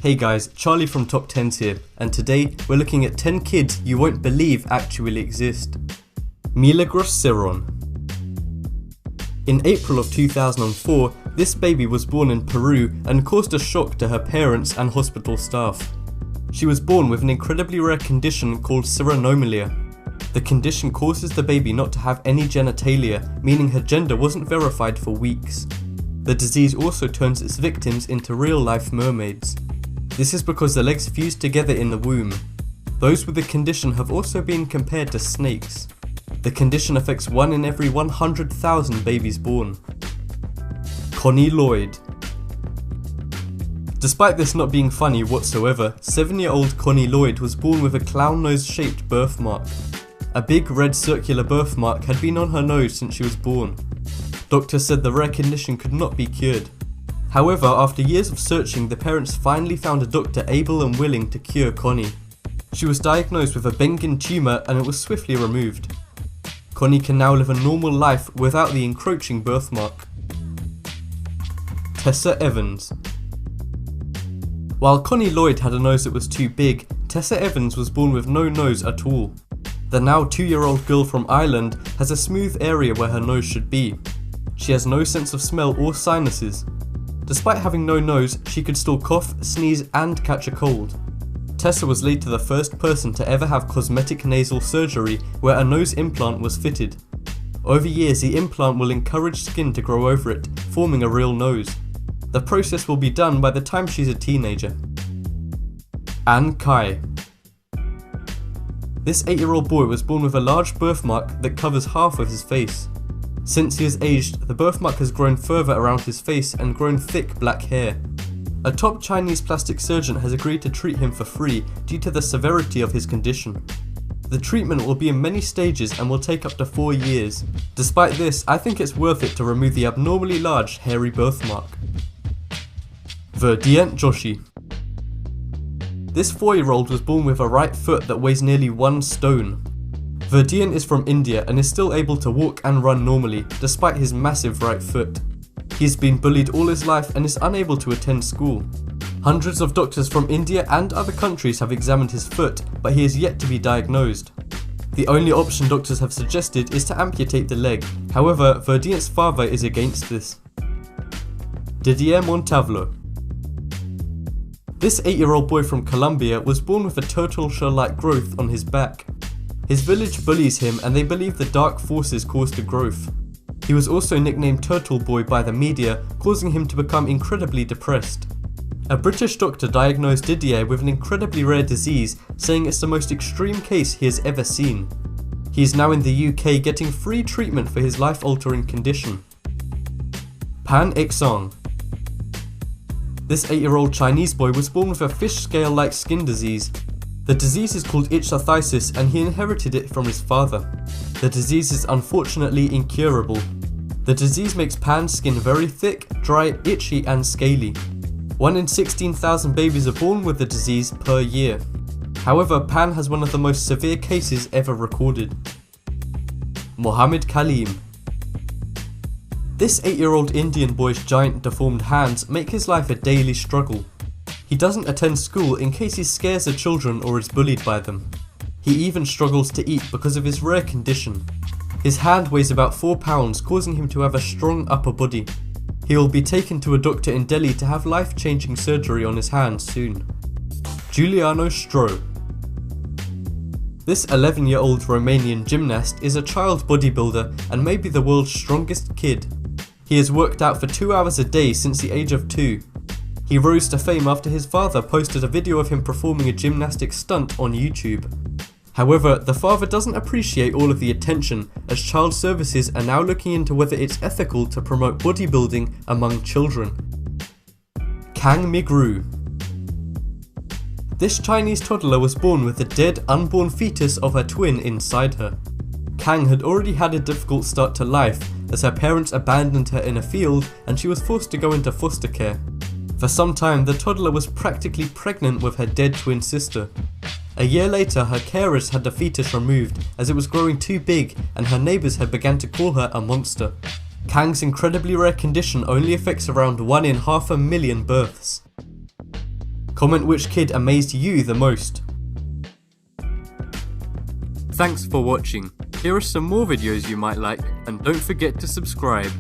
Hey guys, Charlie from Top 10s here, and today we're looking at 10 kids you won't believe actually exist. Milagros Cerón. In April of 2004, this baby was born in Peru and caused a shock to her parents and hospital staff. She was born with an incredibly rare condition called ceranomalia. The condition causes the baby not to have any genitalia, meaning her gender wasn't verified for weeks. The disease also turns its victims into real-life mermaids. This is because the legs fuse together in the womb. Those with the condition have also been compared to snakes. The condition affects 1 in every 100,000 babies born. Connie Lloyd. Despite this not being funny whatsoever, 7-year-old Connie Lloyd was born with a clown nose shaped birthmark. A big red circular birthmark had been on her nose since she was born. Doctors said the rare condition could not be cured. However, after years of searching, the parents finally found a doctor able and willing to cure Connie. She was diagnosed with a benign tumour and it was swiftly removed. Connie can now live a normal life without the encroaching birthmark. Tessa Evans. While Connie Lloyd had a nose that was too big, Tessa Evans was born with no nose at all. The now 2-year-old girl from Ireland has a smooth area where her nose should be. She has no sense of smell or sinuses. Despite having no nose, she could still cough, sneeze and catch a cold. Tessa was later the first person to ever have cosmetic nasal surgery where a nose implant was fitted. Over years, the implant will encourage skin to grow over it, forming a real nose. The process will be done by the time she's a teenager. Anne Kai. This 8-year-old boy was born with a large birthmark that covers half of his face. Since he has aged, the birthmark has grown further around his face and grown thick black hair. A top Chinese plastic surgeon has agreed to treat him for free due to the severity of his condition. The treatment will be in many stages and will take up to 4 years. Despite this, I think it's worth it to remove the abnormally large hairy birthmark. Verdient Joshi. This 4-year-old was born with a right foot that weighs nearly 1 stone. Verdient is from India and is still able to walk and run normally, despite his massive right foot. He has been bullied all his life and is unable to attend school. Hundreds of doctors from India and other countries have examined his foot, but he is yet to be diagnosed. The only option doctors have suggested is to amputate the leg, however, Verdient's father is against this. Didier Montavlo. This 8-year-old boy from Colombia was born with a turtle shell-like growth on his back. His village bullies him and they believe the dark forces caused the growth. He was also nicknamed Turtle Boy by the media, causing him to become incredibly depressed. A British doctor diagnosed Didier with an incredibly rare disease, saying it's the most extreme case he has ever seen. He is now in the UK getting free treatment for his life-altering condition. Pan Ixong. This 8-year-old Chinese boy was born with a fish scale-like skin disease. The disease is called ichthyosis and he inherited it from his father. The disease is unfortunately incurable. The disease makes Pan's skin very thick, dry, itchy and scaly. 1 in 16,000 babies are born with the disease per year. However, Pan has one of the most severe cases ever recorded. Mohammed Kaleem. This 8-year-old Indian boy's giant deformed hands make his life a daily struggle. He doesn't attend school in case he scares the children or is bullied by them. He even struggles to eat because of his rare condition. His hand weighs about 4 pounds, causing him to have a strong upper body. He will be taken to a doctor in Delhi to have life-changing surgery on his hand soon. Giuliano Stro. This 11-year-old Romanian gymnast is a child bodybuilder and may be the world's strongest kid. He has worked out for 2 hours a day since the age of 2. He rose to fame after his father posted a video of him performing a gymnastic stunt on YouTube. However, the father doesn't appreciate all of the attention, as child services are now looking into whether it's ethical to promote bodybuilding among children. Kang Migru. This Chinese toddler was born with the dead, unborn fetus of her twin inside her. Kang had already had a difficult start to life, as her parents abandoned her in a field and she was forced to go into foster care. For some time, the toddler was practically pregnant with her dead twin sister. A year later, her carers had the fetus removed as it was growing too big and her neighbours had begun to call her a monster. Kang's incredibly rare condition only affects around 1 in 500,000 births. Comment which kid amazed you the most. Thanks for watching. Here are some more videos you might like, and don't forget to subscribe.